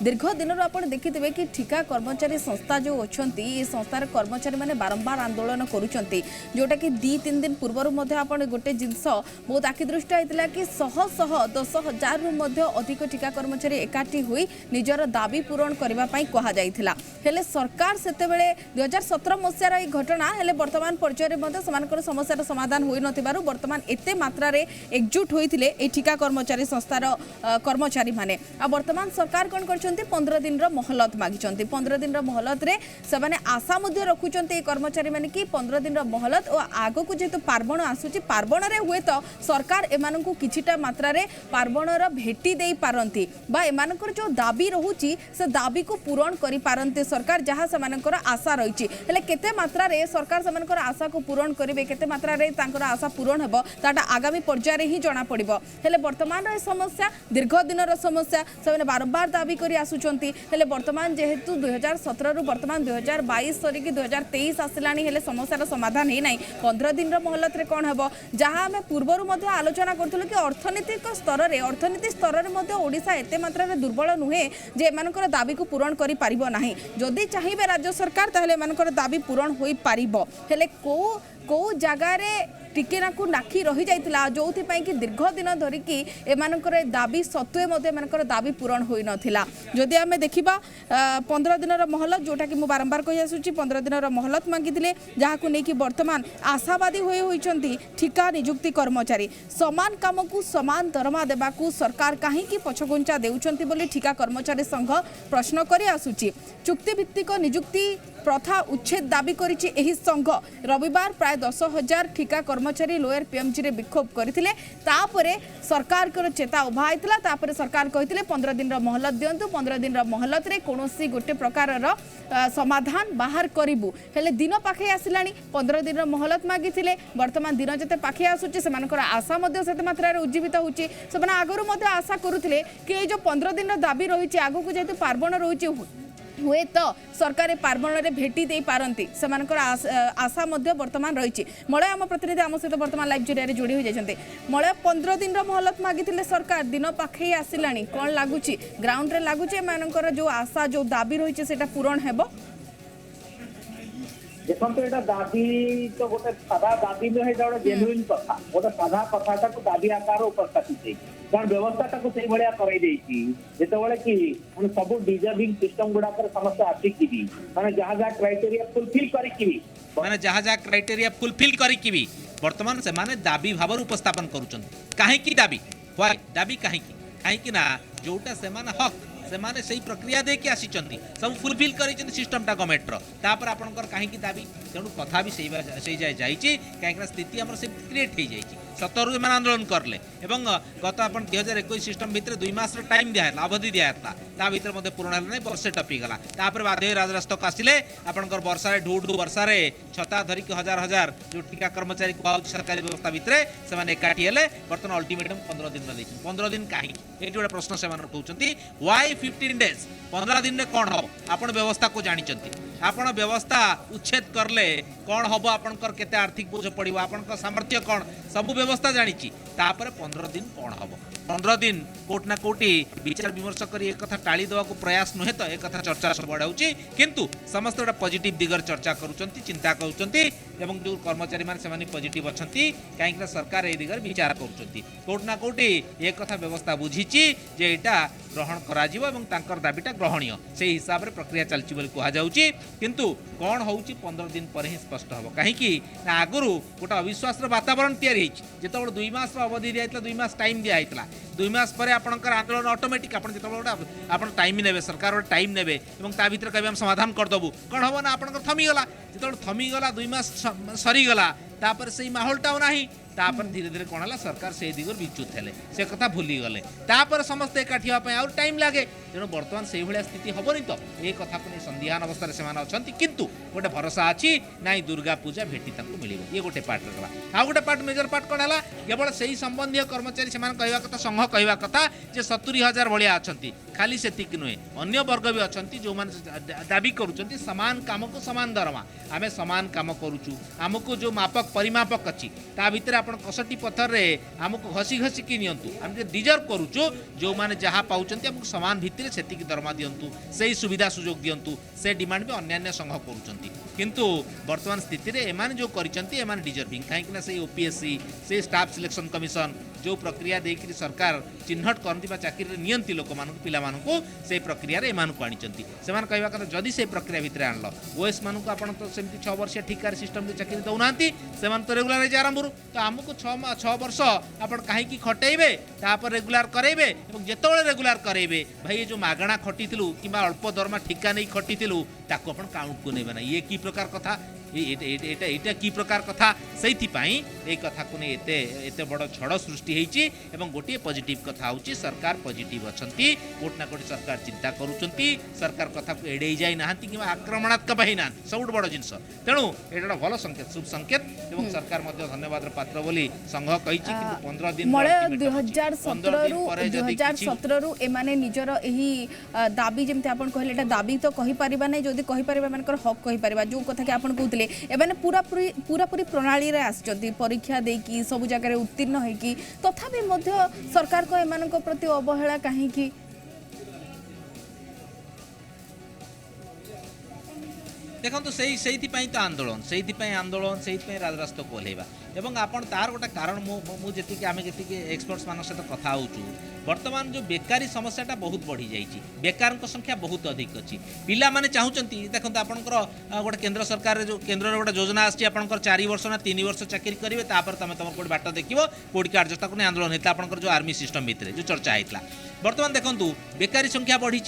दीर्घ दिन आप देखिथे कि ठिका कर्मचारी संस्था जो अच्छा ये संस्थार कर्मचारी मैंने बारंबार आंदोलन करुँच जोटा कि 2-3 दिन पूर्व गोटे जिनस बहुत आखिदृष्ट होता कि शह शह 10,000 रु अधिक ठिका कर्मचारी एकाठी हुई निजर दाबी पूरण करने कहुला हेले सरकार से 2017 मसीहार ये घटना हेले वर्तमान पर्यायर समस्यार समाधान हो न वर्तमान एते मात्रा एकजुट होते ठिका कर्मचारी संस्थार कर्मचारी माने वर्तमान सरकार कौन कर 15 दिन मोहलत मागिंट 15 दिन मोहलत से आशा रखुंट कर्मचारी मैंने कि 15 दिन मोहलत और आग को जेहेतु पार्वण आसूची पार्वण हुए तो सरकार एम किछिटा मात्रा पार्वणर भेटी दे पारती एमानकर जो दाबी रोचे से दाबी को पूरण करि पारंते सरकार जहाँ से आशा रही है केते मात्रा सरकार से आशा को पूरण करेंगे केते मात्रा आशा पूरण हेबो ताटा आगामी पर्यायर ही जना पड़िबो हेले वर्तमान समस्या दीर्घ दिन समस्या से बारंबार दाबी करी आसुचंती हेले वर्तमान जेहेतु 2017 रु वर्तमान 2022 सरिकी 2023 आसिलानी हेले समस्यार समाधान है नहीं 15 दिन मोहलत रे कौन हेबो जहाँ आम पूर्वर आलोचना करूँ कि अर्थनैतिक स्तर में अर्थनीति स्तर में ओडिशा एते मात्रा दुर्बल नुहे जे एमानकर दाबी को पूरण करि पारिबो नाही जदि चाहिए राज्य सरकार ताहले एमानकर दाबी पूरण होई पारिबो हेले को जगार टिके नाकु नाखी रही जाइतिला जो कि दीर्घ दिन धरिकी एमानकर दाबी सत्वे एमानकर दाबी पूरण होई नथिला जदि आमे देखिबा 15 दिन मोहलत जोटा कि मु बारंबार कहि आसुची 15 दिन मोहलत मांगिथिले जहाँ को लेकिन वर्तमान आशावादी होइचंती ठिका नियुक्ति कर्मचारी समान काम को समान दरमा देबाकू सरकार काहेकि पछगुंचा देउचंती बोली ठिका कर्मचारी संघ प्रश्न करि आसुची चुक्तिभित्तिक नियुक्ति प्रथा उच्छेद दाबी करिछि एही संघ रविवार प्राय 10,000 ठिका कर्मचारी लोयर पीएमजी रे विक्षोभ करथिले तापरे सरकार को चेता उभा आइतला तापरे सरकार कहिथिले 15 दिन मोहलत दियंतु 15 दिन मोहलत रे कोनोसी गोटे प्रकारर समाधान बाहर करिबु हेले दिन पाखे आसिलानी 15 दिन मोहलत मागिथिले वर्तमान दिन जते पाखे आसुची सेमानकर आशा मध्ये सेते मात्रा रे उज्जीवित होउची सेमाने आगरु मध्ये आशा करुथिले कि ए जो 15 दिन दाबी रहिछि आगु को जेतु पार्वण रहिछि हुए तो सरकार पार्वण में भेटी दे पारती से आशा वर्तमान रही मलय आम प्रतिनिधि आम सहित वर्तमान लाइव जरिया जोड़ी हो जाते मलय 15 दिन मोहलत मागिथिले सरकार दिन पाखे आसला कौन लगुच ग्राउंड रे लगुच एमानकर जो आशा जो दाबी रही है पूरण हेबो देखो ये दाबी तो गोटे साधा दाबी नुहे गोटे जेन्युइन कथा गोटे साधा कथा दाबी आकार उपस्थापित कारण व्यवस्था से भाया करते कि सब डिजर्विंग सिस्टम गुड़ाक समस्त आसिकी मैंने जहाँ जहाँ क्राइटेरिया फुलफिल मैंने जहाँ जहाँ क्राइटेरिया फुलफिल करी वर्तमान से माने दाबी भाव उपस्थापन कहीं दाबी दाबी कहीं ना जोटा से हक से माने सही प्रक्रिया देके आसीचंती सब फुलफिल करिचंती सिस्टमटा गवर्नमेंटर तापर आपनकर काहेकि दाबी तेणु कथा भी सही जाए जाइए कहीं स्थिति आम से क्रिएट हो जाइए 17 एम आंदोलन करले एवं गत आप 2021 सिस्टम भितर 2 मास टाइम दिया अवधि दिया ता भीतर मते पूर्ण है नहीं वर्षे टपी गला तापर बाध्य राजरास्तक आसिले आपनकर वर्षा ढू ढू वर्षा छता धरिक हजार हजार जो टीका कर्मचारी कहूँ सरकारी व्यवस्था भितर से एकाठी हेले बर्तमान अल्टीमेटम 15 दिन में 15 दिन कहीं ये गोटे प्रश्न से कहते वाई 15 डेज 15 दिन में कौन हम आपण व्यवस्था को जानते आपण व्यवस्था उच्छेद करले कौन हम आपंकर केते आर्थिक बोझ पड़ो आपण सामर्थ्य कौन सब व्यवस्था जानी 15 दिन कौन हम 15 दिन कोट ना कोटी विचार विमर्श कर एक कथा टाली देवा प्रयास नुहे तो एक कथा चर्चा सब बढ़ाऊँगी किंतु समस्त गोटे पॉजिटिव दिगर चर्चा करुँच चिंता करुँच जो कर्मचारी मैंने पॉजिटिव अच्छा कहीं सरकार ये दिगर विचार करोट ना कोटी एक कथा व्यवस्था बुझीची जे एटा ग्रहण कर दाबीटा ग्रहणीय से हिसाब से प्रक्रिया चलती कहुच्छी किंतु कौन हो 15 दिन पर ही स्पष्ट हम कहीं आगु गोटे अविश्वास वातावरण तैयारी जो 2 मास अवधि दिया 2 मास टाइम दिया 2 मास पर आपंकर आंदोलन ऑटोमेटिक आप टाइम ने सरकार टाइम ने भर कभी हम समाधान करदेबू कौन हम ना आप थमीगला जो थमीगला 2 मास सरीगला तापर से माहौलटा ना तापर धीरे धीरे कौन है सरकार से दिगर विच्युत है से कथा भूली गले तापर समस्त एकाठी और टाइम लगे तेणु बर्तमान से भाया स्थिति हेनी तो ये कथा को संदिहान अवस्था से अच्छा किंतु गोटे भरोसा अच्छी ना दुर्गा पूजा भेटी मिल ये गोटे पार्ट रहा आउ गोटे पार्ट मेजर पार्ट कौन है केवल से ही संबंधी कर्मचारी से कहवा कथा संघ कहवा कथा जे 70,000 भाया अच्छा खाली से नुहे अन्य वर्ग भी अच्छा जो मैंने दाबी करुँच सामान काम को सामान दरमा आम सामान काम करुचु आमको जो मापक परिमापक अच्छी ता भितर आप कसटी पथर रे आमको घसी घसी की नियंतु आम डिजर्व करूचु जो माने जहाँ पाउचंती आमको समान भित्तिरे सेतिकी दरमा दियंतु सही सुविधा सुजोग दियंतु से डिमांड भी अन्यान्य संघ करूचंती किंतु वर्तमान स्थिति रे एमाने जो करिसंती एमाने डिजर्विंग काहेकि ना से ओपीएससी से स्टाफ सिलेक्शन कमिशन जो प्रक्रिया देकरी सरकार चिन्हट करती चाकरी नियंती लोक मान पिला मानकु से प्रक्रिया रे एमानकु आनिचंती सेमान कहबा कथा जदि से प्रक्रिया भितर आनलो ओएस मानकु आपण तो सेमती 6 वर्ष ठिकार सिस्टम दे चाकरी दउनांती सेमान तो रेगुलर आरंभ तो आमको 6 वर्ष आपण काहे की खटेइबे तापर रेगुलर करेबे एवं जेतोळे रेगुलर करेबे भाई जो मागणा खटिथिलु किबा अल्प दरमा ठिका नै खटिथिलु ताको आपण काउंट को नेबे ना ये की प्रकार कथा एटा की प्रकार कथा से कथा को नहीं एते बड़ झड़ सृष्टि होती एवं गोटे पॉजिटिव कथा होची सरकार पॉजिटिव अछंती कोट ना कोट सरकार चिंता करूचंती सरकार कथा को एडे जाई नाहंती कि आक्रमणात्मक होई ना सबुठ बड़ जिंस तेणु एटा भल संकेत शुभ संकेत एवं सरकार मध्य धन्यवाद पात्र बोली संघ कहिछि कि 15 दिन मळे 2017 रु एमाने निजर एही दाबी जेमते आपण कहले एटा दाबी तो कहि परिबा नै जदी कहि परिबा मानकर हक कहि परिबा जो कथा कि आपण कहउतले एबाने पूरा प्रणाली रे आछजती परीक्षा देकी सब जगह रे उत्तीर्ण होई तथापि मध्य सरकार को एमानक प्रति अवहेला काहे कि देखो तो तो आंदोलन से राजरास्ता को ओह्लैवा एवं आपन तार गोटे कारण मुझे आम जी एक्सपर्ट्स मान सहित कथा होचु वर्तमान जो बेकारी समस्याटा बहुत बढ़ी जाइए बेकार संख्या बहुत अधिक अच्छी पिला माने चाहूँगी देखो आपंकर गोटे केंद्र सरकार जो केंद्र गोटे योजना आसी 4 वर्ष ना 3 वर्ष चाकरी करेंगे तुम तुम गोटे बाट देखो कौटी कार्यता को आंदोलन होता आपंकर जो आर्मी सिस्टम भितर जो चर्चा होता बर्तमान देखूँ बेकारी संख्या बढ़ी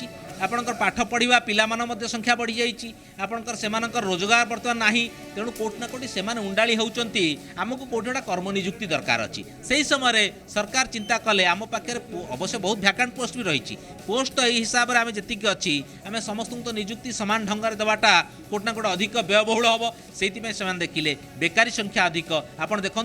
आपंकर पाठ पढ़ा पिला संख्या बढ़ी जाइए आपंकर सेमानकर रोजगार बर्तमान नाही तेणु कोट ना कोटी सेमाने उंडाली होउचंती आमको कोटी गोटा कर्म नियुक्ति दरकार अच्छी से समय सरकार चिंता कले आम पाखे अवश्य बहुत भैकेंट पोस्ट भी रही पोस्ट यही हिसाब से आम जी अच्छी आम समस्त तो नियुक्ति सामान ढंग से देवाटा कोट ना कोटे अधिक व्ययबहुल हम से देखिले बेकारी संख्या अधिक आपड़ देखूँ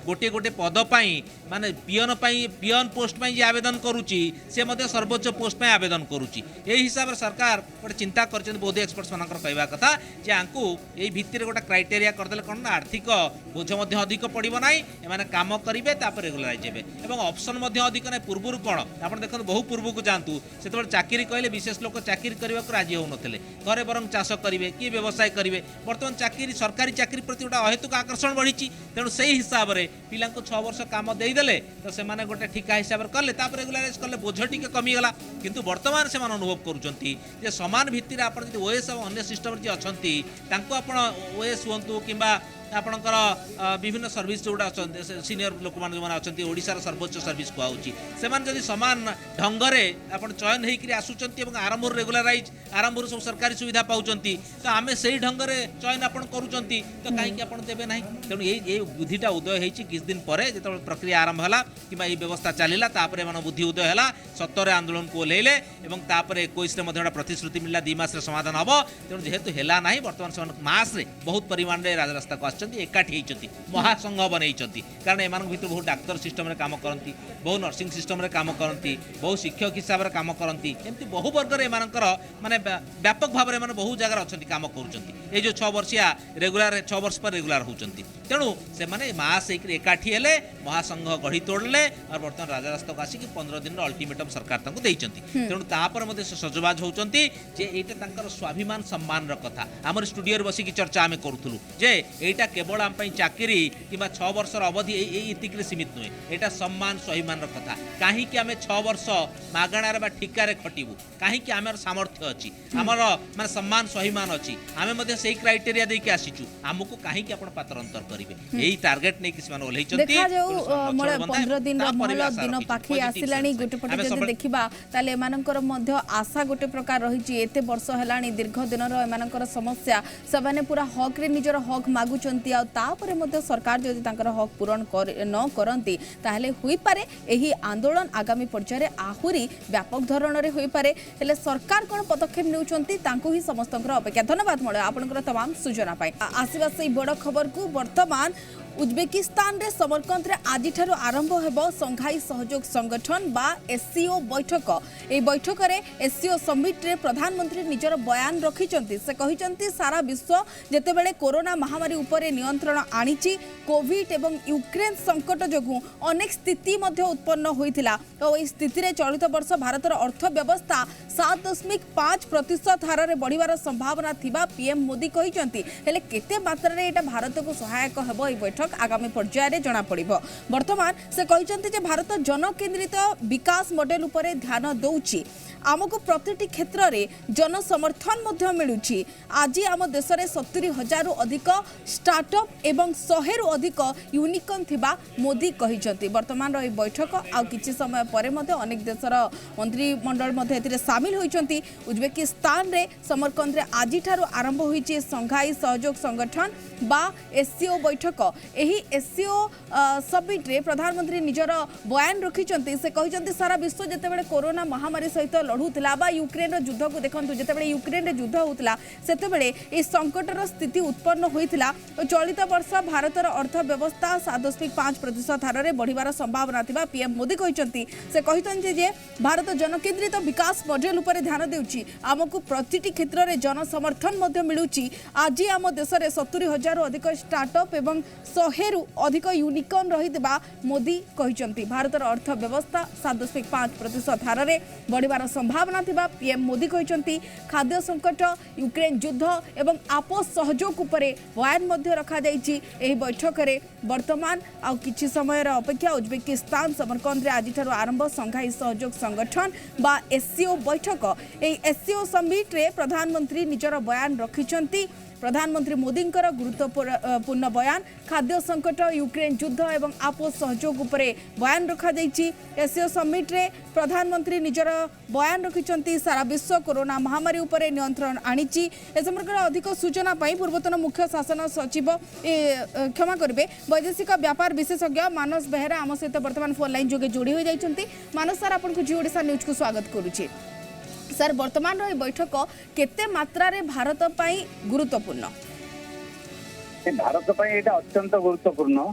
गोटे गोटे पदपाई माने पियन पोस्ट जी आवेदन करुच्ची सी सर्वोच्च पोस्ट आवेदन करुच्ची यही हिसाब से सरकार गोटे चिंता कर बहुत एक्सपर्ट्स मान कहवा कथा जे आंकु यही भित्तिर गोटे क्राइटेरिया करदे कौन ना आर्थिक बोझ अधिक पड़ो ना एमाने काम करेंगे रेगुलाराइज हे और ऑप्शन अधिक ना पूर्व कौन आप देखो बहु पूर्व को जातु से चाकरी कहले विशेष लोक चाकरी करने को राजी होते घरे बरं चाष करेंगे कि व्यवसाय करेंगे बर्तमान चाकरी सरकारी चाकरी प्रति गोटे अहेतुक आकर्षण बढ़ी तेणु से हिसाब से पिला 6 वर्ष काम देदेले तो से गोटे ठिका हिसाब से कले रेगुलाराइज कले बोझ टी कमीगला किंतु बर्तमान से अनुभव करुँचे समान भित्तिर आप ओएस और अन्य सिस्टम जी अच्छा ओएस हूँ कि आपणकर विभिन्न सर्विस जोड़ा सीनियर लोक मैंने जो अच्छा ओडिशार सर्वोच्च सर्विस कहूँ से सामान ढंग से आप चयन होकर आसुँच आरंभ रेगुलाराइज आरंभ सब सरकारी सुविधा पाँच तो आम से ढंग से चयन आप करुँच तो कहीं आप देवे ना तेणु ये बुद्धिटा उदय होती किस दिन पर जो प्रक्रिया आरंभ है कि व्यवस्था चलला बुद्धि उदय है सत्तर आंदोलन को ओह्लैले और 21 गोटे प्रतिश्रुति मिलला 2 मास समाधान हम तेणु जेहेतु है ना बर्तमान से मासरे बहुत परिमाण में राजरास्ता को एकाठी महासंघ बनई कारण एम भर बहुत डाक्तर सिस्टम रे काम करती बहुत नर्सिंग सिस्टम रे काम करती बहुत शिक्षक हिसाब से काम करती एमती बहु वर्ग एमानकर माने व्यापक भाव में बहु जगह अच्छा काम कर 6 वर्षिया रेगुलर 6 वर्ष पर रेगुलर होती तेणु से मास एकाठी हेले महासंघ गढ़ी तोड़ले और बर्तमान राजरास्ता को आसिक 15 दिन अल्टीमेटम सरकार तेणु तापर सजबाज होती ये स्वाभिमान सम्मान कथा आम स्टूडियो बसिक चर्चा आम करूँ जे एटा केवल आम चाकरी कि 6 वर्ष अवधि इतिक सीमित नुहे यहाँ सम्मान स्वाभिमान कथा कहीं आम 6 वर्ष मागणार ठिकार खटबू कहीं आम सामर्थ्य अच्छी आमर मान सम्मान स्वाभिमान अच्छी आम से क्राइटेरिया देके आसीचु आमको कहीं आप पात्र अंतर करेंगे यही टार्गेट नहीं कि ओह्लैं 15 दिन दिन पाखी आसिलानी गोटे पटे जदि देखिबा ताले एमानकर मध्य आशा गोटे प्रकार रही एत वर्ष है दीर्घ दिन एमानकर समस्या से पूरा हक रे निजर हक मागुचंती तापरे मध्य सरकार जदि तांकर हक पूरण न करंती ताहले होई पारे एही आंदोलन आगामी पर्याय आहुरी व्यापक धरण रे होई पारे हेले सरकार कोन पदक्षेप नेउचंती तांको ही समस्तकर अपेक्षा धन्यवाद मळे आपनकर तमाम सूचना पाई आसीबा से बड़ खबर को वर्तमान उज्बेकिस्तान रे समरकंद रे आज ठारू आरंभ हेबो संघाई सहयोग संगठन बा एससीओ बैठक। ए बैठक रे एससीओ समिट रे प्रधानमंत्री निजर बयान रखिचंती। से कहिचंती सारा विश्व जेतेबेले कोरोना महामारी उपरे नियंत्रण आनिची, कोविड एवं यूक्रेन संकट जोगु अनेक स्थिति मध्य उत्पन्न होइथिला और ए स्थिति रे चलित वर्ष भारतर अर्थव्यवस्था 7.5% हार रे बढ़िवार संभावना थिबा पीएम मोदी कहिचंती। हेले केते मात्रा रे एटा भारत को सहायक हेबो ए बैठक आगामी पर्याय रे जना पड़िबो। वर्तमान से कहिचंती जे भारत जनकेंद्रित विकास मॉडल उपरे ध्यान दउची। आमको प्रतिटी क्षेत्र रे जन समर्थन मध्य मिलुची। आज आम देश रे 70,000 रु अधिक स्टार्टअप एवं 100 रु अधिक यूनिकॉर्न थिबा मोदी कहिचंती। वर्तमान रो ए बैठक आ किछि समय परे मध्य अनेक देशर मंत्रिमंडल मध्य एथिरे शामिल होइचंती। उज्बेकिस्तान रे समरकंद रे आज ठारू आरंभ होईची संघाई सहयोग संगठन बा एससीओ बैठक। एही एससीओ समिट रे प्रधानमंत्री निजर बयान रखिचंती। से कहिचंती सारा विश्व जेतेबेले कोरोना महामारी सहित लढुतला बा यूक्रेन रो युद्ध को देखंतु, जेतेबेले यूक्रेन रे युद्ध होतला सेतेबेले ए संकटर स्थिति उत्पन्न होइतला। चलित वर्ष भारतर अर्थव्यवस्था 7.5% हार रे बढ़िवार संभावना थिबा पीएम मोदी कहिचंती। से कहितंती जे भारत जनकेंद्रित विकास मॉडल उपरे ध्यान देउची। आमको प्रतिटी क्षेत्र रे जन समर्थन मध्य मिलुची। आज आम देश रे 70,000 रु अधिक स्टार्टअप एवं 100 रु अधिक यूनिकॉर्न रहितबा मोदी कहिचंती। भारतर अर्थव्यवस्था 7.5% हार रे बढ़िवार संभावना थिबा पीएम मोदी कहिचंती। खाद्य संकट, यूक्रेन युद्ध एवं आपस सहयोग उपरे बयान मध्य रखा जाइछि। एही बैठक रे वर्तमान आ किछि समय रे अपेक्षा उज्बेकिस्तान समरकंद रे आज ठारू आरंभ संघाई सहयोग संगठन बा एससीओ बैठक। एही एससीओ समिट रे प्रधानमंत्री निजर बयान रखिचंती। प्रधानमंत्री मोदींकर गुरुत्वपूर्ण बयान खाद्य संकट, यूक्रेन युद्ध एवं आपस सहयोग उपरे बयान रखा जाइछि। एससीओ समिट रे प्रधानमंत्री निजर बयान रखिचंती। सारा विश्व कोरोना महामारी उपरे नियंत्रण आनिछि। ए संपर्क अधिक सूचना पाई पूर्वतन मुख्य शासन सचिव क्षमा करिवे वैदेशिक व्यापार विशेषज्ञ मानस बेहेरा आम सहित वर्तमान फोन लाइन जोगे जोड़ी हो जाइछंती। मानस सर आपन को जी ओडिशा न्यूज को स्वागत करूछि। सर वर्तमान रो बैठक केते मात्रा रे भारत पई गुरुत्वपूर्ण? भारत पई एटा अत्यंत गुरुत्वपूर्ण।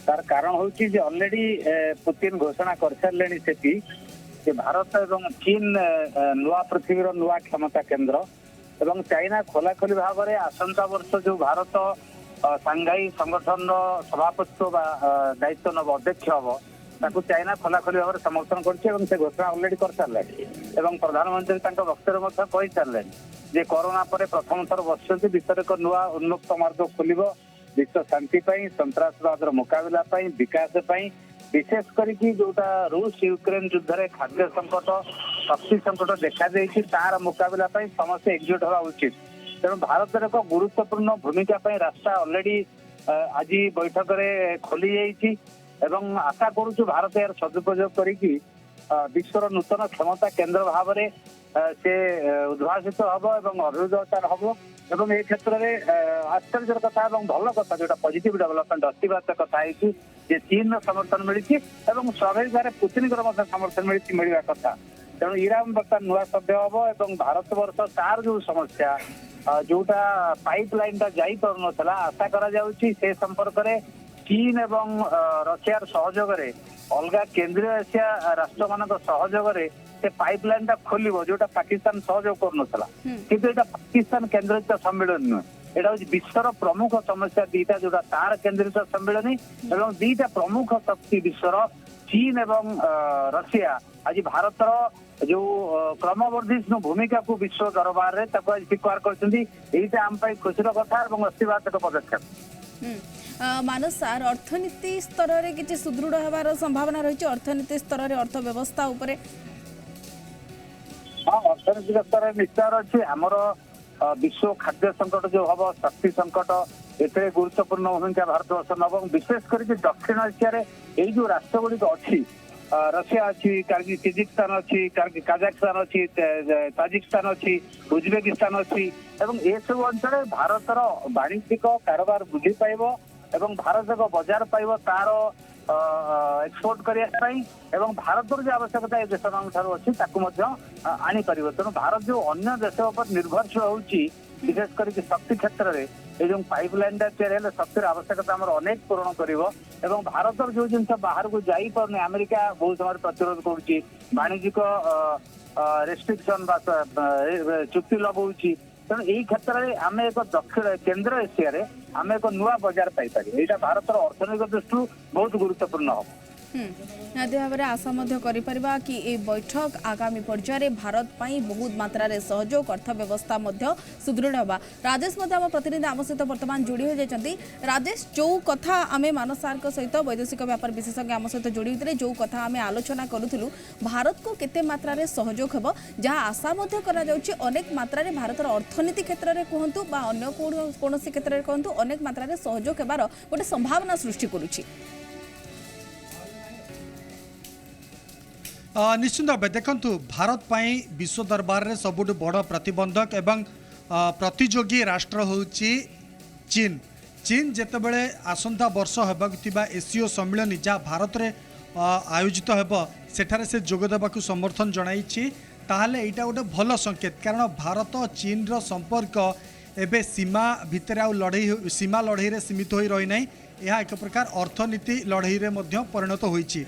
तार कारण होची जे ऑलरेडी पुतिन घोषणा कर सारलेनी सेठी जे भारत एवं चीन नुआ पृथ्वी रो नुआ क्षमता केंद्र एवं चाइना खोलाखोली भाव में आसंता वर्ष जो भारत सांघाई संगठन सभापतित्व दायित्व नब अध्यक्ष हम ताकू चाइना खोलाखोली भाव में समर्थन कर घोषणा ऑलरेडी कर सारे एवं प्रधानमंत्री वक्तव्य कही सारे जे कोरोना पर प्रथम थर बस विश्व एक नुआ उन्मुक्त मार्ग खोल विश्व शांति सन्त्रासवाद मुकाबला विकास विशेष करके जोटा रूस यूक्रेन युद्ध में खाद्य संकट शक्ति संकट देखा तार मुकाबला समस्त एकजुट हवा उचित। तेणु भारत एक गुरुत्वपूर्ण भूमिका रास्ता ऑलरेडी आज बैठक में खोली जाइए एवं आशा करूँ भारत यार सदुपयोग करी विश्वर नूतन क्षमता केंद्र भाव में से उद्भासित हम एवं अभिवृद्धि हम एवं ए क्षेत्र में आश्चर्य कथा भल कथा जो पॉजिटिव डेवलपमेंट अतिबात कथा है चीन समर्थन मिली स्वाभाविक भाव पुतिन समर्थन मिलवा कथा। तेणु ईरान बर्तमान नुआ सभ्य हम और भारत वर्ष तार जो समस्या जोटा पाइपलाइन जाई पार ना आशा कर संपर्क में चीन एवं रशियार सहयोग अलग केंद्रीय एशिया राष्ट्र मान सहयोग से पाइपलाइन खोल जोटा पाकिस्तान सहयोग कर किंतु पाकिस्तान केंद्रित सम्मेलन नुहे एटा विश्वर प्रमुख समस्या दीटा जोटा तार केंद्रित सम्मेलन एवं दीटा प्रमुख शक्ति विश्वर चीन एवं रशिया आज भारतर जो क्रमवर्धिष्णु भूमिका को विश्व दरबार में स्वीकार कर खुशी कथा और अतिबाधक पदक्षेप। मानस सर अर्थनीति स्तर में किसी सुदृढ़ होवार संभावना रही अर्थनीति स्तर में अर्थव्यवस्था उपरे? हाँ अर्थनैतिक स्तर में निश्चय अच्छी आमर विश्व खाद्य संकट जो हम शक्ति संकट एते गुरुत्वपूर्ण भूमिका भारत वर्ष नब विशेष करके दक्षिण एशिया यही जो राष्ट्र गुड़िक अच्छी रशिया अच्छी किर्गिस्तान अच्छी काजाखस्तान अच्छी ताजिकिस्तान अच्छी उज्बेकिस्तान अच्छी एवं ये सब अंचल भारतर वाणिज्यिक कारोबार वृद्धि पाइब एवं भारत एक बजार पाइब तार एक्सपोर्ट करने एवं भारत जो आवश्यकता देश मान अच्छी आनी पार। तेणु भारत जो अन्य देश निर्भरशील होची विशेष करके शक्ति क्षेत्र में ये जो पाइपलाइन तैयारी शक्तिर आवश्यकता आम अनेक पूरण कर भारत जो जिन बाहर को जापार अमेरिका बहुत समय प्रतिरोध करुच्ची वाणिज्यिक रेस्ट्रिक्शन चुक्ति लगाऊँगी तेणु यही क्षेत्र में आम एक दक्षिण केन्द्र एशिया आम एक नुआ बजार पाइपर यहाँ भारत अर्थनैतिक दृष्टि बहुत गुरुत्वपूर्ण हम निहती भाव में आशा करिपरिबा कि ये बैठक आगामी पर्यायर भारत पई बहुत मात्रा रे सहयोग अर्थव्यवस्था सुदृढ़ होगा। राजेश आम प्रतिनिधि आम सहित बर्तमान जोड़ी हो जाती। राजेश जो कथा आम मानस सार सहित वैदेशिक व्यापार विशेषज्ञ आम सहित जोड़ी होते जो कथा आम आलोचना करूँ भारत को केते मात्रा रे सहयोग हो जहाँ आशा अनेक मात्रा रे भारत अर्थनीति क्षेत्र में कहतु अन्य कौन क्षेत्र में कहतु अनेक मात्रा रे सहयोग होबार गोटे संभावना सृष्टि करुछि। निश्चित भाव देखु भारत पाई विश्व दरबार रे सबुठ बड़ प्रतिबंधक एवं प्रतियोगी राष्ट्र होची चीन। चीन जेतेबेले आसंता वर्ष होगा एसीओ सम्मिलन जहाँ भारत रे आयोजित होब सेठारे से जोगदेवाकू समर्थन जणाइछि ताहले एटा गोटे भल संकेत कारण भारत चीन रो संपर्क एबे सीमा भितर आ लड़ई सीमा लड़ई रे सीमित होई रही नहीं यह एक प्रकार अर्थनीति लड़ई रे मध्य परिणत होईछि।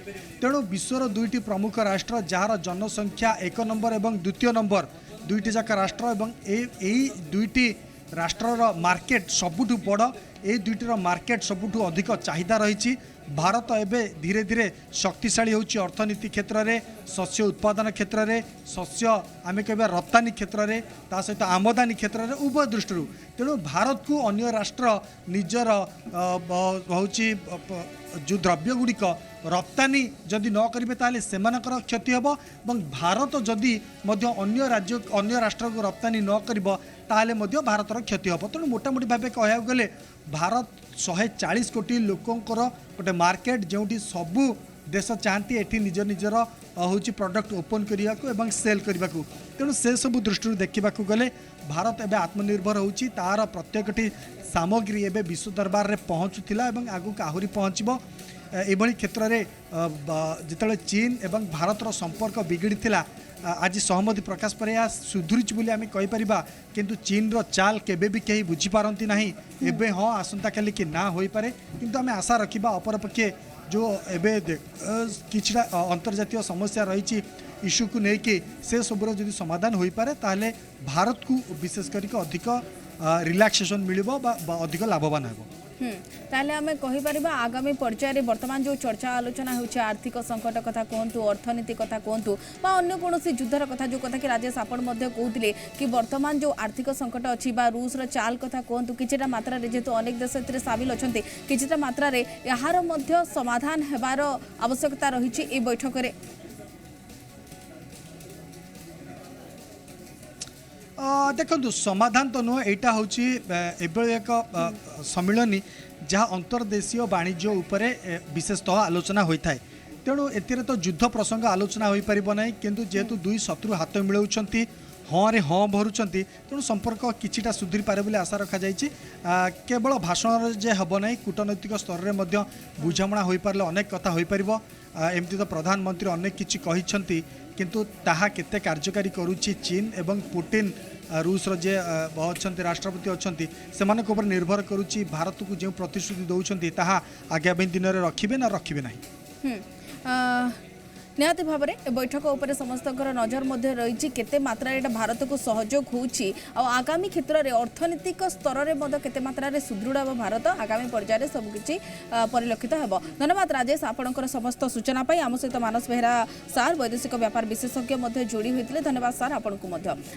तेणु विश्वर दुईटी प्रमुख राष्ट्र जार जनसंख्या 1 नंबर एवं द्वितीय नंबर दुईटी जाक राष्ट्र एवं यही दुईटी राष्ट्रर मार्केट सबुठु बड़ ए दुईटर मार्केट सबुठु अधिक चाहिदा रही। भारत एवं धीरे धीरे शक्तिशाली होची अर्थनीति क्षेत्र में शस्य उत्पादन क्षेत्र में शस्य आम कह रप्तानी क्षेत्र में ता सहित आमदानी क्षेत्र में उभय दृष्टि तेणु भारत को अन्य राष्ट्र निजर होची जो द्रव्य गुड़िक रप्तानी जदि न करेंगे ताले सेमानकर क्षति हेब और भारत जदि अन्य राज्य अन्य राष्ट्र को रप्तानी न करिबो ताले मध्य भारतर क्षति हेब। तेणु मोटामोटी भाव कह गले भारत 140 कोटी लोकंकर गोटे मार्केट जोटी सबू देश चाहती एटी निज निजर होची प्रोडक्ट ओपन करिया को एवं सेल करने को। तेणु से सब दृष्टि देखा गले भारत एवं आत्मनिर्भर होची तार प्रत्येकटी सामग्री एवं विश्व दरबार रे पहुँचुला एवं आगक आहरी पहुँचब एभली क्षेत्र में जिते चीन एवं भारतर संपर्क बिगड़ी थिला आज सहमति प्रकाश पर यह सुधुरी बोली आम कहीपर किंतु चीन रो चाल केबे भी कहीं बुझीपारती ना एबे हाँ आसंता काली कि ना हो पारे किंतु आम आशा रखा अपरपक्षे जो एबे किछड़ा अंतर्जातीय समस्या रही इश्यू को लेकिन से सबूर जदि समाधान हो पारे ताहले भारत को विशेष करके अधिक रिलैक्सेशन मिलिबो बा अधिक लाभवान हेबो। ताहले आमे कहिपारिबा आगामी पर्यायर वर्तमान जो चर्चा आलोचना होछि आर्थिक संकट कथा कहतु अर्थनीति कथा कहतु बा अन्य कोनोसी युद्धर कथा जो कथा कि राजेश आपण मध्ये कहउतिले कि वर्तमान जो आर्थिक संकट अछि बा रूस रो चाल कथा कहतु किछटा मात्रा रे जेतु अनेक देश एथिरे शामिल अछन्ते किछटा मात्रा रे याहार मध्ये समाधान हेबार आवश्यकता रहिछि ए बैठक रे। देखो समाधान तो नुह यहाँ हूँ एक सम्मिलनी जहाँ अंतर्देशीय वाणिज्य उपरे विशेषतः आलोचना होता है। तेणु एतिर तो युद्ध प्रसंग आलोचना हो पार ना किंतु जेहेतु दुई शत्रु हाथ मिलाऊँच हाँ रे हाँ भरुंट तेणु संपर्क किछिटा सुधरी पारे बोली आशा रखा जाइए। केवल भाषण जे हम ना कूटनैतिक स्तर में बुझामणा हो पारे अनेक कथा हो पार एमती तो प्रधानमंत्री अनेक किछि कहिसंती किंतु ताहा केते कार्यकारी करुछि चीन एवं पुटिन रूस जे अच्छा राष्ट्रपति अच्छा से ऊपर निर्भर करुछि भारत को जो प्रतिश्रुति दौरान ताहा आगामी दिन में रखिबे ना रखिबे नहीं। निहती भाव में बैठक उपर समस्त नजर मध्य रही केते मात्रा भारत को सहयोग होउछि आ आगामी क्षेत्र में अर्थनीतिक स्तर में केते मात्रा सुदृढ़ हो भारत आगामी पर्यायर सबकि परिलक्षित हो। धन्यवाद राजेश आपणकर समस्त सूचना पाई आम सहित मानस बेहरा सार वैदेशिक व्यापार विशेषज्ञ जोड़ी होते धन्यवाद सार आपण को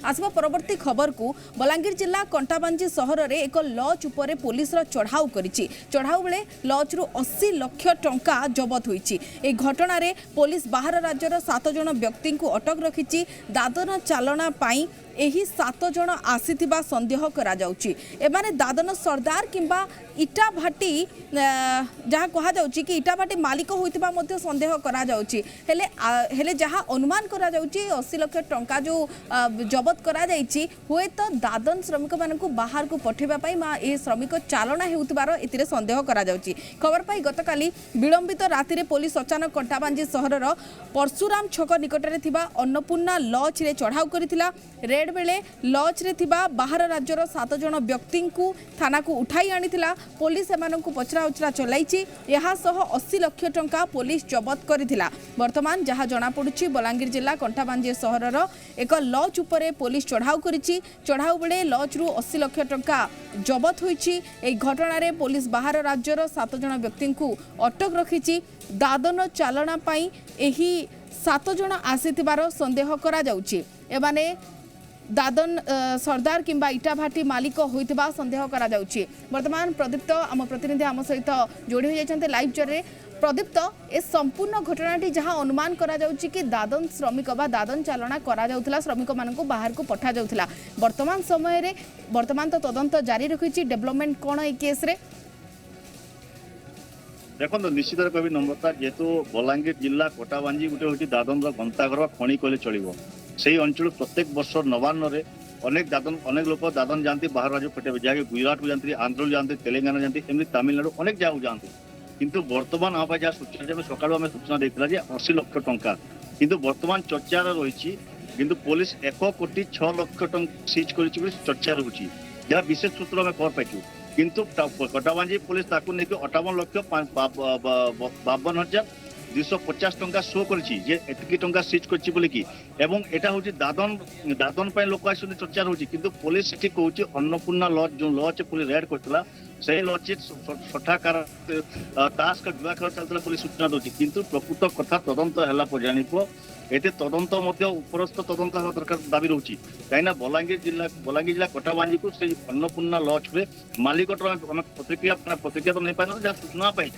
आसवा परवर्ती खबर को बलांगीर जिला कंटाबांजी सहर में एक लॉज उपर पुलिस चढ़ाऊ करिछि चढ़ाऊ बेले लॉज रु 80 लाख टंका जबत होइछि। ए घटना रे पुलिस बाहर राज्यर 7 जन व्यक्ति को अटक रखिछि दादन चालना पाई एही 7 जन आसीथिबा संदेह करा जाउछि। एमाने दादन सरदार किंबा इटा भाटी जहाँ कहा जाउछि कि इटा भाटी मालिक होइतिबा मध्ये संदेह करा जाउछि हेले जहाँ अनुमान करा जाउछि 80 लाख टंका जो जबत करा जाइछि हुए तो दादन श्रमिक मानकु बाहर को पठेबा पाई मा ए श्रमिक चालना हेउतिबार एतिरे संदेह करा जाउछि। खबर पाई गतकाली विलंबित राति रे पुलिस अचानक कंटाबांजी सहरर परशुराम छक निकटरे थिबा अन्नपूर्णा लॉज रे चढ़ाऊ करिथिला। रेड रेड बेले लॉज रे थिबा बाहर राज्यर 7 जन व्यक्ति को थाना को उठाई आनिथिला पुलिस एमानंकु पचरा उचरा चलाइछि यहा सह 80 लाख टंका पुलिस जबत करिथिला वर्तमान जहा जणा पडुछि बलांगीर जिल्ला कंठाबांजी सहरर एक लॉज उपरे पुलिस चढ़ाऊ करिछि चढ़ाऊ बेले लॉज रु 80 लाख टंका जबत होइछि एई घटना रे पुलिस बाहर राज्यर 7 जन व्यक्ति को अटक रखिछि दादन चालना पाई एही 7 जन आसीथिबार संदेह करा जाउछि एमाने दादन सरदार किंबा इटा भाटी मालिक होइतिबा संदेह करा जाउछि वर्तमान प्रदीप्त आम प्रतिनिधि आम सहित जोड़ी हो जाइछन्ते लाइव जरे प्रदीप्त ए संपूर्ण घटनाटी जहां अनुमान करा जाउछि कि दादन श्रमिक बा दादन चालना करा जाउथला श्रमिक माननको बाहर को पठा जाउथला वर्तमान समय रे वर्तमान तो तदंत जारी रखिछि डेवलपमेंट कोन ए केस रे देखो निश्चित कवि नम्रता जेहेतु बलांगीर जिला कोटाबांजी गोटे हूँ दादन गंताघर खणी कहले चलो से अंचल प्रत्येक वर्ष नवान्न रे अनेक लोक दादन जाती बाहर राज्य पठाइबे जहाँकि गुजरात को जाती आंध्र जाती तेलंगाना जाती एमती तमिलनाडु अनेक जगह जाती किंतु वर्तमान आम जहाँ सूचना सकाल आम सूचना देता 80 लाख टंका किंतु वर्तमान चर्चार रही किंतु पुलिस 1 कोटी 6 लाख टंका सीज कर चर्चा रोचे जहाँ विशेष सूत्र आम खबर पाइचु किंतु कटाबांजी पुलिस ताकू नहीं 58 लाख 52,250 टंका शो करती टंका सीज कर दादन लोक आस चर्चा रोचे किंतु पुलिस ये कहूँ अन्नपूर्णा लॉज जो लॉज पुलिस रेड करता से लॉज सठाकार ताश का जुआ खेल चलता पुलिस सूचना दूसरी किंतु प्रकृत कथा तदंत है जानिप एते तदंत उपरस्थ तदंत दरकार दाबी रोचे कहीं बलांगीर जिला कटाबांजी को से अन्नपूर्णा लॉज रे मालिक प्रतिक्रिया तो नहीं पाए जहाँ सूचना पाई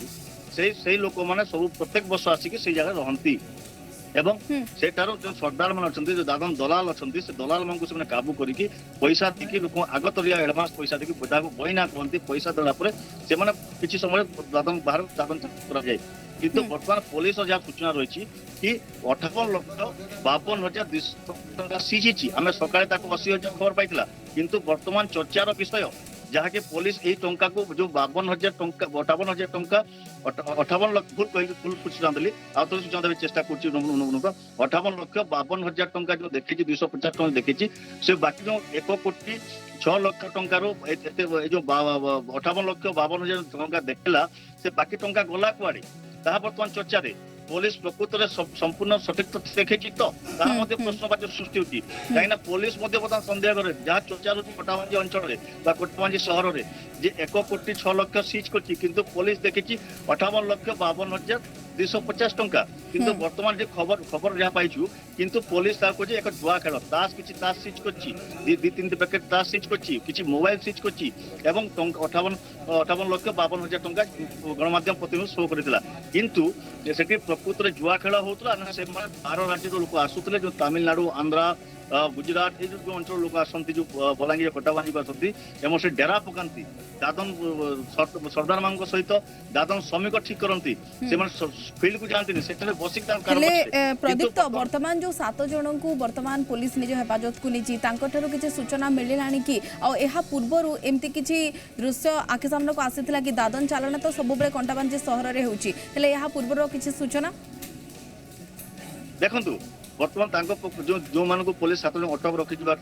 से लोक मैंने सब प्रत्येक वर्ष आसिक से जगह रहती एवं सेठार जो सरदार मान अच्छा जो दादन दलाल अच्छा से दलाल मान को काबू करके पैसा देखिए लोक आगतरिया एडभांस पैसा देखिए बहिना कहते पैसा देलापर से किसी समय दादन बाहर दादन कराए किंतु बर्तमान पुलिस जहाँ सूचना रही कि 58,52,200 टंका सीझी आम सकाଳେ 80,000 खबर पाई किंतु वर्तमान चर्चार विषय जहाँकि पुलिस यही टंका को जो 52,000 टंका 58,000 टंका 58 लाख फुल सूचना देली आउ तो सूचना देवी चेष्टा कर 58,52,000 टंका जो देखी 250 टंका देखी से बाकी जो 1 कोटी 6 लाख टंका जो 58,52,000 टंका देखला से बाकी टंका गला कुआड़े ताहा वर्तमान चर्चा रे पुलिस प्रकृत में संपूर्ण सठिक देखी तो प्रश्नवाची सृष्टि होती कहीं पुलिस बर्तमान सन्देह करे जहाँ चर्चा रोचे कोटाबांजी अंचल में कोटाबांजी सहर में जे 1 कोटी 6 लाख सीज कर पुलिस देखी 58,52,250 टंका किंतु वर्तमान खबर जहाँ पाइचु किंतु पुलिस एक जुआ खेल ताश किसी ताश सीज कर 2-3 पैकेट ताश सीज कर मोबाइल सीज कर 58,52,000 टंका गणमाध्यम प्रतिनिधि शो करता किंतु से प्रकृत में जुआ खेल होता से बाहर राज्य लोक आसुले जो तमिलनाडु आंध्रा गुजरात ये जो अंचल लोक आसती जो बलांगीर कोटाबांजी को आसती एवं से डेरा पकाती दादन सरदार मान सहित दादन श्रमिक ठीक करती फील्ड को जाती बसिक प्रदीप्त वर्तमान जो 7 जन को वर्तमान पुलिस निज हेफाजत को नीची किसी सूचना मिलला कि पूर्वर एमती किसी दृश्य आखि सामने को आसी कि दादन चालना तो सब कंटाबांजी सहर में होती पूर्वर किसी सूचना देखु बर्तमान जो मानक पुलिस 7 जन अटक रखी गिरफ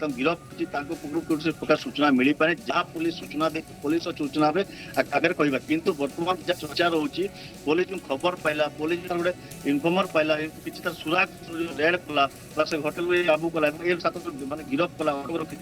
प्रकार सूचना मिल पाए जहाँ पुलिस सूचना दे पुलिस सूचना आगे कह किंतु बर्तमान जहाँ चर्चा रोचे पुलिस जो खबर पाइला पुलिस गोटे इनफर्मर पाइला किसी सुराग रेड कला से होटेल में काबू कला 7 जन मानते गिरफ कला अटक रखी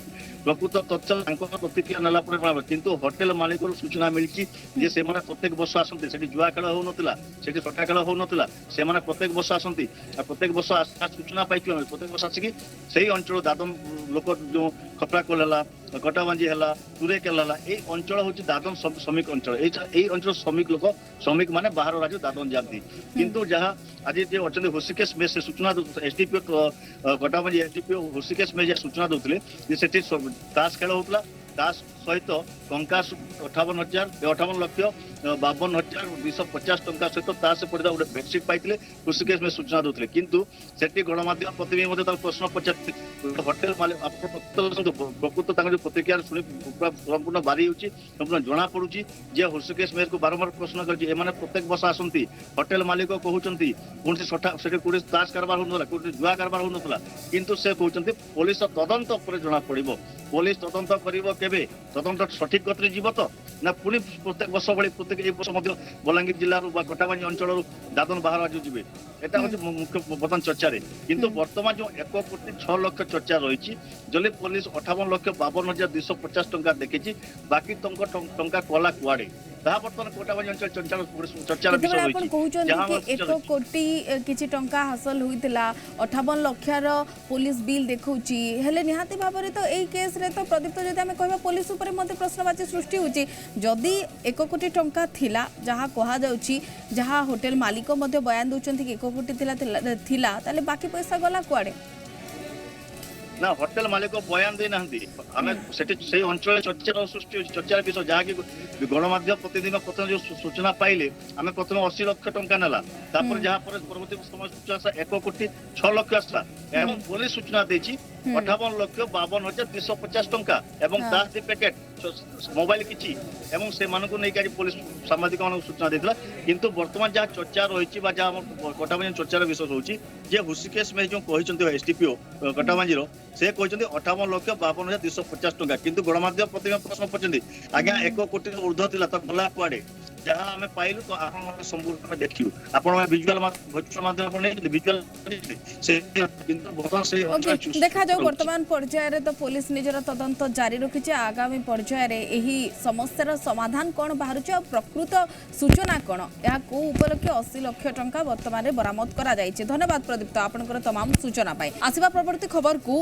प्रकृत तथ्य प्रतिक्रिया नाला किंतु होटेल मालिक सूचना मिली से प्रत्येक वर्ष आसती से जुआ खेल हो नाला से सटा खेल हो नाला से प्रत्येक वर्ष आसती प्रत्येक वर्ष सूचना पाई प्रत्येक वर्ष आसिक से अंचल दादन लोक जो खपराकोल है कटाबांजी है तुरेकेल है ये अंचल हूँ दादन श्रमिक अंचल यही अंचल श्रमिक माने बाहर राज्य दादन जाती किंतु जहाँ आज जो अच्छा हृषिकेश में से सूचना एसडीपीओ कटाबांजी एसडीपीओ हृषिकेश में सूचना दूसरे ताश खेल होता ତା ସହିତ ଟଙ୍କା 58,52,250 ଟଙ୍କା ସହିତ ତା ସେ ପଡ଼ିଥିବା ଗୋଟେ ବେଡସିଟ୍ ପାଇଥିଲେ ହୃଷିକେଶ ମେହେର ସୂଚନା ଦେଉଥିଲେ କିନ୍ତୁ ସେଠି ଗଣମାଧ୍ୟମ ପ୍ରତିନିଧି ମଧ୍ୟ ତାଙ୍କୁ ପ୍ରଶ୍ନ ପଚାରିଥିଲେ ହୋଟେଲ ମାଲିକ ଆପଣ ପ୍ରକୃତ ତାଙ୍କ ଯୋଉ ପ୍ରତିକ୍ରିୟା ଶୁଣି ସମ୍ପୂର୍ଣ୍ଣ ବାରି ହେଉଛି ସମ୍ପୂର୍ଣ୍ଣ ଜଣା ପଡୁଛି ଯେ ହୃଷିକେଶ ମେହେରକୁ ବାରମ୍ବାର ପ୍ରଶ୍ନ କରିଛି ଏମାନେ ପ୍ରତ୍ୟେକ ବର୍ଷ ଆସନ୍ତି ହୋଟେଲ ମାଲିକ କହୁଛନ୍ତି କୌଣସି ସେଠି କୌଣସି ତାସ କାରବାର ହଉନଥିଲା କୌଣସି ଜୁଆ କାରବାର ହଉନଥିଲା କିନ୍ତୁ ସେ କହୁଛନ୍ତି ପୋଲିସ ତଦନ୍ତ ଉପରେ ଜଣା ପଡିବ ପୋଲିସ ତଦନ୍ତ କରିବ କେବେ ତଦନ୍ତ ସଠିକ ଗତିରେ ଯିବ ତ ନା ପୁଣି ପ୍ରତ୍ୟେକ ବର୍ଷ ଭଳି ପ୍ରତ୍ୟେକ ଏଇ ବର୍ଷ ମଧ୍ୟ ବଲାଙ୍ଗୀର ଜିଲ୍ଲାରୁ ବା କଟାବାଞ୍ଜି ଅଞ୍ଚଳରୁ ଦାଦନ ବାହାର ରାଜ୍ୟ ଯିବେ এটা হচ্ছে মুখ্য প্রধান চর্চারে কিন্তু বর্তমান যে 1,06,00,000 চর্চা রয়েছে যদি পুলিশ 58,52,250 টঙ্কা দেখেছি বাকি টঙ্কা কলা কুয়াড়ে ତାହା ବର୍ତ୍ତମାନ କୋଟାବାଞ୍ଜି ଅଞ୍ଚଳ ଚର୍ଚ୍ଚାର ବିଷୟ ଯେତେବେଳେ ଆପଣ ରହିଛି କହୁଛନ୍ତି କି 1 କୋଟି କିଛି ଟଙ୍କା ହାସଲ ହୋଇଥିଲା 58 ଲକ୍ଷର ପୋଲିସ ବିଲ୍ ଦେଖାଉଛି ହେଲେ ନିହାତି ଭାବରେ ତ ଏଇ କେସ୍ରେ ତ ପ୍ରଦୀପ୍ତ ଯଦି ଆମେ କହିବା ପୋଲିସ ଉପରେ ମଧ୍ୟ ପ୍ରଶ୍ନବାଚୀ ସୃଷ୍ଟି ହେଉଛି ଯଦି 1 କୋଟି ଟଙ୍କା ଥିଲା ଯାହା କୁହାଯାଉଛି ଯାହା ହୋଟେଲ ମାଲିକ ମଧ୍ୟ ବୟାନ ଦେଉଛନ୍ତି କି 1 କୋଟି ଥିଲା ତାହେଲେ ବାକି ପଇସା ଗଲା କୁଆଡ଼େ ନା ହୋଟେଲ ମାଲିକ ବୟାନ ଦେଇନାହାନ୍ତି ଆମେ ସେଠି ସେଇ ଅଞ୍ଚଳରେ ଚର୍ଚ୍ଚାର ସୃଷ୍ଟି ହେଉଛି ଚର୍ଚ୍ଚାର ବିଷୟ ଯାହାକି ଗଣମାଧ୍ୟମ ପ୍ରତିଦିନ ପ୍ରଥମେ ଯୋଉ ସୂଚନା ପାଇଲେ ଆମେ ପ୍ରଥମେ 80 ଲକ୍ଷ ଟଙ୍କା ନେଲା ତାପରେ ଯାହା ପରେ ପରବର୍ତ୍ତୀ ସମୟ ସୂଚନା ଆସିଲା 1,06,00,000 ଆସିଲା ଏବଂ ପୋଲିସ ସୂଚନା ଦେଇଛି 58,52,250 ଟଙ୍କା ଏବଂ ତା ପ୍ୟାକେଟ ମୋବାଇଲ କିଛି ଏବଂ ସେମାନଙ୍କୁ ନେଇକି ଆଜି ପୋଲିସ ସାମ୍ବାଦିକମାନଙ୍କୁ ସୂଚନା ଦେଇଥିଲା କିନ୍ତୁ ବର୍ତ୍ତମାନ ଯାହା ଚର୍ଚ୍ଚା ରହିଛି ବା ଯାହା କଟାବାଞ୍ଜି ଚର୍ଚ୍ଚାର ବିଷୟ ରହୁଛି ଯେ ହୃଷିକେଶ ମେହେର ଯୋଉ କହିଛନ୍ତି ଏସଡିପିଓ କଟାବାଞ୍ଜିର ସେ କହିଛନ୍ତି 58,52,250 ଟଙ୍କା କିନ୍ତୁ ଗଣମାଧ୍ୟମ ପ୍ରତିଦିନ ପ୍ରଶ୍ନ ପଚାରନ୍ତି ଆଜ୍ଞା 1 କୋଟି ଉର୍ଦ୍ଧ୍ୱ ଥିଲା ତ ଗଲା କୁଆଡେ ଯାହା ଆମେ ପାଇଲୁ ତ ଆପଣମାନେ ସମ୍ପୂର୍ଣ୍ଣ ଦେଖିବୁ ଆପଣ ଭିଜୁଆଲ ମାଧ୍ୟମ ନେଇଛନ୍ତି ଭିଜୁଆଲ ସେ କିନ୍ତୁ ବର୍ତ୍ତମାନ ସେଇ ଦେଖାଯାଉ ବର୍ତ୍ତମାନ ପର୍ଯ୍ୟାୟରେ ତ ପୋଲିସ ନିଜର ତଦନ୍ତ ଜାରି ରଖିଛି ଆଗାମୀ ପର୍ଯ୍ୟାୟରେ ଏହି ସମସ୍ୟାର ସମାଧାନ କ'ଣ ବାହାରୁଛି ଆଉ ପ୍ରକୃତ ସୂଚନା କ'ଣ ଏହା କୋଉ ଉପଲକ୍ଷେ 80 ଲକ୍ଷ ଟଙ୍କା ବର୍ତ୍ତମାନରେ ବରାମଦ କରାଯାଇଛି ଧନ୍ୟବାଦ ପ୍ରଦୀପ୍ତ ଆପଣଙ୍କର ତମାମ ସୂଚନା ପାଇଁ ଆସିବା ପରବର୍ତ୍ତୀ ଖବରକୁ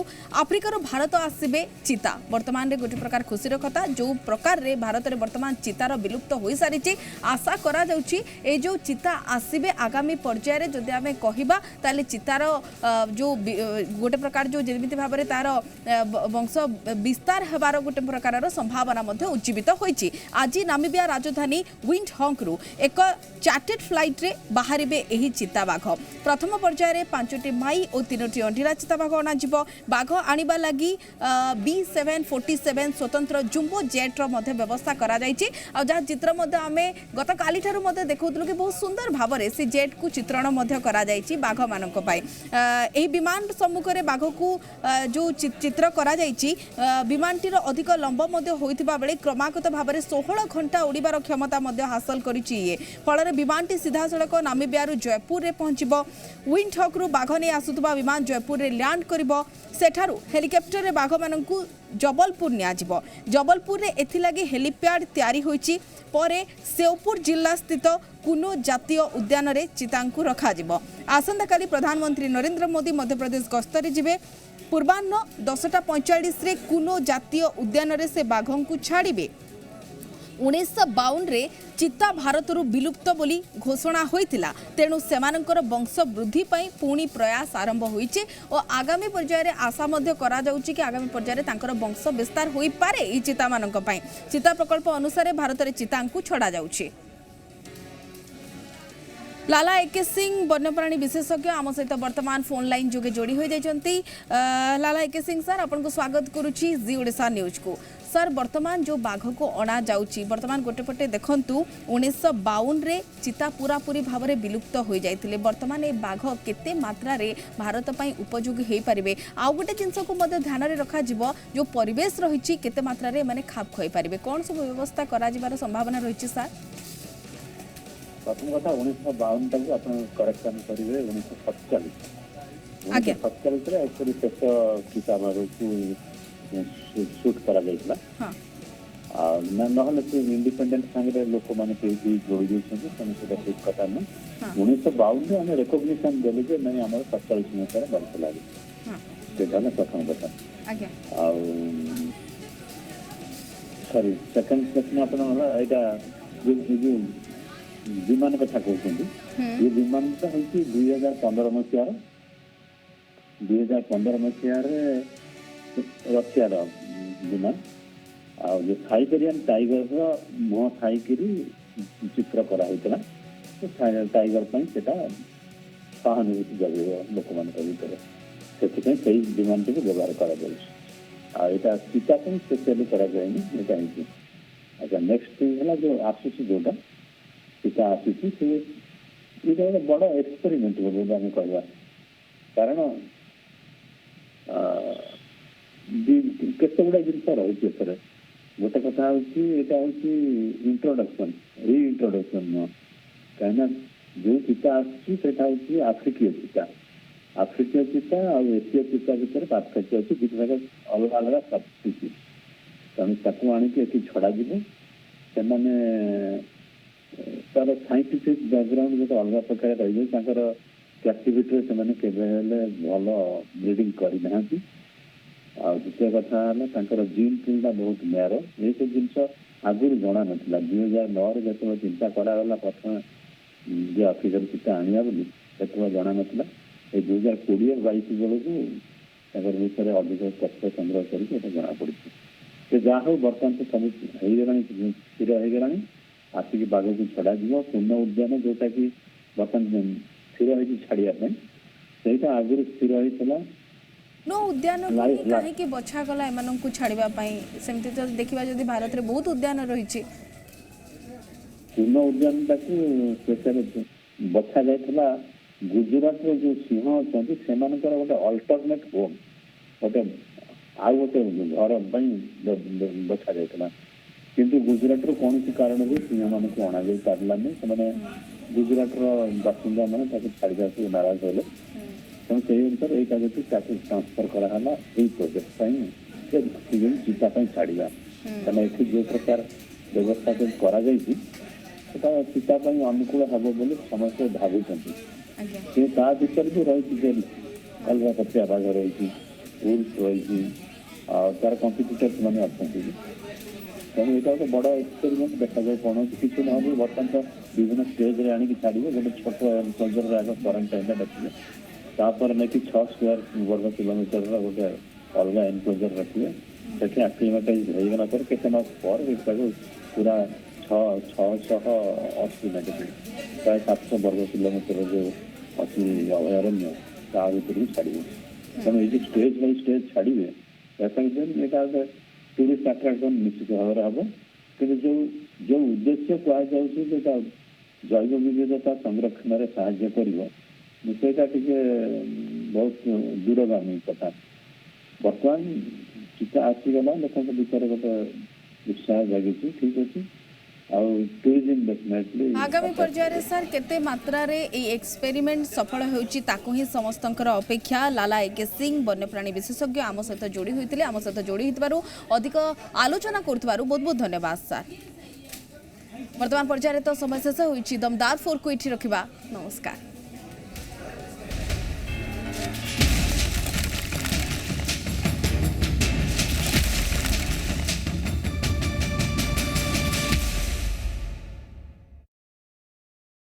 ଆଫ୍ରିକାର ଭାରତ ଆସିବେ ଚିତା ବର୍ତ୍ତମାନରେ ଗୋଟେ ପ୍ରକାର ଖୁସିର କଥା ଯୋଉ ପ୍ରକାରରେ ଭାରତରେ ବର୍ତ୍ତମାନ ଚିତାର ବିଲୁପ୍ତ ହୋଇସାରିଛି आशा करा जाउची ए जो चिता आसीबे आगामी पर्याय जदि आमे कहिबा ताले चितार जो गोटे प्रकार जो जेमिति भाबरे तार वंश विस्तार हेबार गोटे प्रकार संभावना मध्ये उज्जीवित होईची आज नामिबिया राजधानी विंडहॉक रु एक चार्टेड फ्लाइट रे बाहरिबे एही चिता बाघ प्रथम पर्याय रे 5टी माई और 3टी अंडीरा चिता बाघ अना जिवो बाघ आनिबा लागि B747 स्वतंत्र जुम्बो जेट रो मध्ये व्यवस्था करा जाईची आ जहा चित्र मध्ये आमे गत काली ठारू मध्ये देखौतलु कि बहुत सुंदर भावरे से जेट को चित्रण मध्ये करा जाईची बाघ मानक पाई एही विमान सम्मुख रे बाघ को जो चित्र करा जाईची विमानटीर अधिक लंब मध्ये होइतिबा बेले क्रमागत भावरे 16 घंटा उड़ीबार क्षमता मध्ये हासिल करिची ये फल विमानटी सीधा सड़क नामिबिया रु जयपुर रे पहुंचबो विंडहॉक रु बाघ ने आसुतबा विमान जयपुर रे लैंड करिवो सेठारु हेलिकॉप्टर रे बाघ मानकु जबलपुर नियाजिबो जबलपुर रे एथिलागी हेलीपैड तयारी होईची परे सेवपुर जिला स्थित कुनो जातीय उद्यान रे चितांकु रखा जिवो आसंता काली प्रधानमंत्री नरेंद्र मोदी मध्य प्रदेश गस्तरे जिवे पूर्वाह्न 10:45 रे कुनो जातीय उद्यान रे से बाघंकु छाड़िबे 1952 रे चिता भारतरू विलुप्त बोली घोषणा होइतिला तेणु सेमानकर वंश वृद्धि पई पुणी प्रयास आरंभ होइचे और आगामी पर्याय रे आशा मध्य करा जाउची कि आगामी पर्याय रे तांकर वंश विस्तार होई पारे ई चिता मानक पई चिता प्रकल्प अनुसार भारत रे चितांकु छडा जाउची लाला एके सिंह वन्यप्राणी विशेषज्ञ आम सहित वर्तमान फोन लाइन जोगे जोड़ी हो जाती लाला एके सिंह सर आपन को स्वागत करुच्ची जी ओडिशा न्यूज को सर वर्तमान जो बाघ को अणा जाउची वर्तमान गोटे पटे देखंतु 1952 रे चिता पूरा पूरी भाव में विलुप्त हो जाइतिले वर्तमान ए बाघ केते मात्रा रे भारत पई उपयोगी हे परिबे आ गोटे जिंस को मध्य ध्यान रे रखा जिवो जो परिवेश रहिची केते मात्रा रे माने खाप खई परिबे कोन सब व्यवस्था करा जिबार संभावना रहिची सर प्रथम कथा 1952 टाक आप करेक्शन करेंगे 1947 एक्चुअली शेष किताब सुट करा जाइतला नहले से इंडिपेंडेंट संगे लोक माने केही जोड़ी जाइछन सेटा ठीक कथा न 1952 में रिकॉग्निशन देले जे नहीं हमर 47 में करे बंद लागे सेटा न प्रथम कथा आज्ञा आ सॉरी सेकंड क्वेश्चन अपन होला एटा जो विमान कथा कहते ये विमान तो हूँ 2015 मसीहार रशियार विमान ଆଉ ଯେ ସାଇବେରିଆନ ଟାଇଗରର ମୁହଁ ଥାଇକିରି ଚିତ୍ର କରାହେଇଥିଲା ଟାଇଗର ପାଇଁ ସେଟା ସହାନୁଭୂତି ଜଗେଇବ ଲୋକମାନଙ୍କ ଭିତରେ ସେଥିପାଇଁ ସେଇ ବିମାନଟିକୁ ବ୍ୟବହାର କରାଯାଉଛି ଆଉ ଏଇଟା ଚିତା ପାଇଁ ସ୍ପେଶିଆଲି କରାଯାଏନି ଏଇଟା ହେଇଛି ଆଚ୍ଛା ନେକ୍ସଟ ଥିଙ୍ଗ ହେଲା ଯୋଉ ଆସୁଛି ଯୋଉଟା ଚିତା ଆସୁଛି ସେ ଏଇଟା ଗୋଟେ ବଡ ଏକ୍ସପେରିମେଣ୍ଟ ବୋଲି ଆମେ କହିବା କାରଣ କେତେ ଗୁଡା ଜିନିଷ ରହିଛି ଏଥିରେ ଗୋଟେ କଥା ହଉଛି ଏଇଟା ହଉଛି ଇଣ୍ଟ୍ରୋଡକ୍ସନ ରିଇଣ୍ଟ୍ରୋଡକ୍ସନ ନୁହଁ କାହିଁକିନା ଯୋଉ ଚିତା ଆସୁଛି ସେଟା ହଉଛି ଆଫ୍ରିକୀୟ ଚିତା ଆଉ ଏସୀୟ ଚିତା ଭିତରେ ପାର୍ଥକ୍ୟ ଅଛି ଦୁଇଟାକ ଅଲଗା ଅଲଗା ସବସ୍ପିସିସ୍ ତେଣୁ ତାକୁ ଆଣିକି ଏଠି ଛଡାଯିବ ସେମାନେ ତାର ସାଇଣ୍ଟିଫିକ ବ୍ୟାକଗ୍ରାଉଣ୍ଡ ଗୋଟେ ଅଲଗା ପ୍ରକାର ରହିବ ତାଙ୍କର କ୍ୟାପ୍ଟିଭିଟିରେ ସେମାନେ କେବେ ହେଲେ ଭଲ ବ୍ରିଡିଂ କରିନାହାନ୍ତି ଆଉ ଦ୍ୱିତୀୟ କଥା ହେଲା ତାଙ୍କର ଜିନ୍ ପୁଲଟା ବହୁତ ନ୍ୟାରୋ ଏସବୁ ଜିନିଷ ଆଗରୁ ଜଣା ନଥିଲା 2009ରେ ଯେତେବେଳେ ଚିନ୍ତା କରାଗଲା ପ୍ରଥମେ ଯେ ଆଫ୍ରିକାର ଚିତା ଆଣିବା ବୋଲି ସେତେବେଳେ ଜଣା ନଥିଲା ଏଇ 2020-22 ବେଳକୁ ତାଙ୍କର ଭିତରେ ଅଧିକ ତଥ୍ୟ ସଂଗ୍ରହ କରିକି ଏଟା ଜଣାପଡିଛି ସେ ଯାହା ହଉ ବର୍ତ୍ତମାନ ତ ସବୁ ହେଇଗଲାଣି ସ୍ଥିର ହେଇଗଲାଣି ଆସିକି ବାଘକୁ ଛଡାଯିବ ପୂର୍ଣ୍ଣ ଉଦ୍ୟାନ ଯୋଉଟା କି ବର୍ତ୍ତମାନ ସ୍ଥିର ହେଇଛି ଛାଡିବା ପାଇଁ ସେଇଟା ଆଗରୁ ସ୍ଥିର ହେଇଥିଲା ଉଦ୍ୟାନ କାହିଁକି ବଛାଗଲା ଏମାନଙ୍କୁ ଛାଡ଼ିବା ପାଇଁ ସେମିତି ତ ଦେଖିବା ଯଦି ଭାରତରେ ବହୁତ ଉଦ୍ୟାନ ରହିଛି ପୂର୍ଣ୍ଣ ଉଦ୍ୟାନଟାକୁ ସ୍ପେଶାଲି ବଛା ଯାଇଥିଲା ଗୁଜୁରାଟର ଯୋଉ ସିଂହ ଅଛନ୍ତି ସେମାନଙ୍କର ଗୋଟେ ଅଲ୍ଟରନେଟ୍ ହୋମ୍ ଗୋଟେ ଆଉ ଗୋଟେ ଘର ପାଇଁ ବଛା ଯାଇଥିଲା କିନ୍ତୁ ଗୁଜୁରାଟର କୌଣସି କାରଣରୁ ସିଂହମାନଙ୍କୁ ଅଣାଯାଇ ପାରିଲାନି ସେମାନେ ଗୁଜୁରାଟର ବାସିନ୍ଦା ମାନେ ତାକୁ ଛାଡ଼ିବାକୁ ନାରାଜ ହେଲେ ତେଣୁ ସେଇ ଅନୁସାରେ ଏଇଟା ଯଦି ତାକୁ ଟ୍ରାନ୍ସଫର କରାହେଲା ଏଇ ପ୍ରୋଜେକ୍ଟ ପାଇଁ ଚିତା ପାଇଁ ଛାଡ଼ିବା କାରଣ ଏଠି ଯୋଉ ପ୍ରକାର ବ୍ୟବସ୍ଥା କରାଯାଇଛି ସେଟା ଚିତା ପାଇଁ ଅନୁକୂଳ ହେବ ବୋଲି ସମସ୍ତେ ଭାବୁଛନ୍ତି ସେ ତା ଭିତରେ ବି ରହିଛି ଯେ ଅଲଗା ପ୍ରକାର ବାଘ ରହିଛି ଉଲ୍ସ ରହିଛି ଆଉ ତାର କମ୍ପିଟିଟର୍ସ ମାନେ ଅଛନ୍ତି ତେଣୁ ଏଇଟା ଗୋଟେ ବଡ ଏକ୍ସପେରିମେଣ୍ଟ ଦେଖାଯାଉ କ'ଣ ହଉଛି କିଛି ନହେଲେ ବର୍ତ୍ତମାନ ତ ବିଭିନ୍ନ ଷ୍ଟେଜରେ ଆଣିକି ଛାଡ଼ିବେ ଗୋଟେ ଛୋଟ ଏନକ୍ଲୋଜରରେ ଆଗ କ୍ୱାରେଣ୍ଟାଇନ୍ଟା ରଖିବେ ତାପରେ ନେଇକି 6 ସ୍କୋୟାର ବର୍ଗ କିଲୋମିଟରର ଗୋଟେ ଅଲଗା ଏନକ୍ଲୋଜର ରଖିବେ ସେଠି ଆକ୍ଲିମାଟାଇଜ ହେଇଗଲା ପରେ କେତେ ମାସ ପରେ ତାକୁ ପୁରା 680 ନେଗେଟିଭ ପ୍ରାୟ 700 ବର୍ଗ କିଲୋମିଟର ଯୋଉ ଅଛି ଅଭୟାରଣ୍ୟ ତା ଭିତରକୁ ଛାଡ଼ିବେ ତେଣୁ ଏଇ ଯୋଉ ଷ୍ଟେଜ ବାଇ ଷ୍ଟେଜ ଛାଡ଼ିବେ ଏଇଟା ଗୋଟେ ଟୁରିଷ୍ଟ ଆଟ୍ରାକ୍ସନ ନିଶ୍ଚିତ ଭାବରେ ହବ କିନ୍ତୁ ଯୋଉ ଉଦ୍ଦେଶ୍ୟ କୁହାଯାଉଛି ଯେଟା ଜୈବ ବିବିଧତା ସଂରକ୍ଷଣରେ ସାହାଯ୍ୟ କରିବ ସେଇଟା ଟିକେ ବହୁତ ଦୂରଗାମୀ କଥା ବର୍ତ୍ତମାନ ଚିତା ଆସିଗଲା ଲୋକଙ୍କ ଭିତରେ ଗୋଟେ ଉତ୍ସାହ ଜାଗିଛି ଠିକ ଅଛି ଆଉ ଟୁରିଜିମ୍ ଡେଫିନେଟଲି ଆଗାମୀ ପର୍ଯ୍ୟାୟରେ ସାର୍ କେତେ ମାତ୍ରାରେ ଏହି ଏକ୍ସପେରିମେଣ୍ଟ ସଫଳ ହେଉଛି ତାକୁ ହିଁ ସମସ୍ତଙ୍କର ଅପେକ୍ଷା ଲାଲା ଏକେ ସିଂ ବନ୍ୟପ୍ରାଣୀ ବିଶେଷଜ୍ଞ ଆମ ସହିତ ଯୋଡ଼ି ହୋଇଥିଲେ ଆମ ସହିତ ଯୋଡ଼ି ହୋଇଥିବାରୁ ଅଧିକ ଆଲୋଚନା କରୁଥିବାରୁ ବହୁତ ବହୁତ ଧନ୍ୟବାଦ ସାର୍ ବର୍ତ୍ତମାନ ପର୍ଯ୍ୟାୟରେ ତ ସମୟ ଶେଷ ହୋଇଛି ଦମଦାର 4 କୁ ଏଠି ରଖିବା ନମସ୍କାର।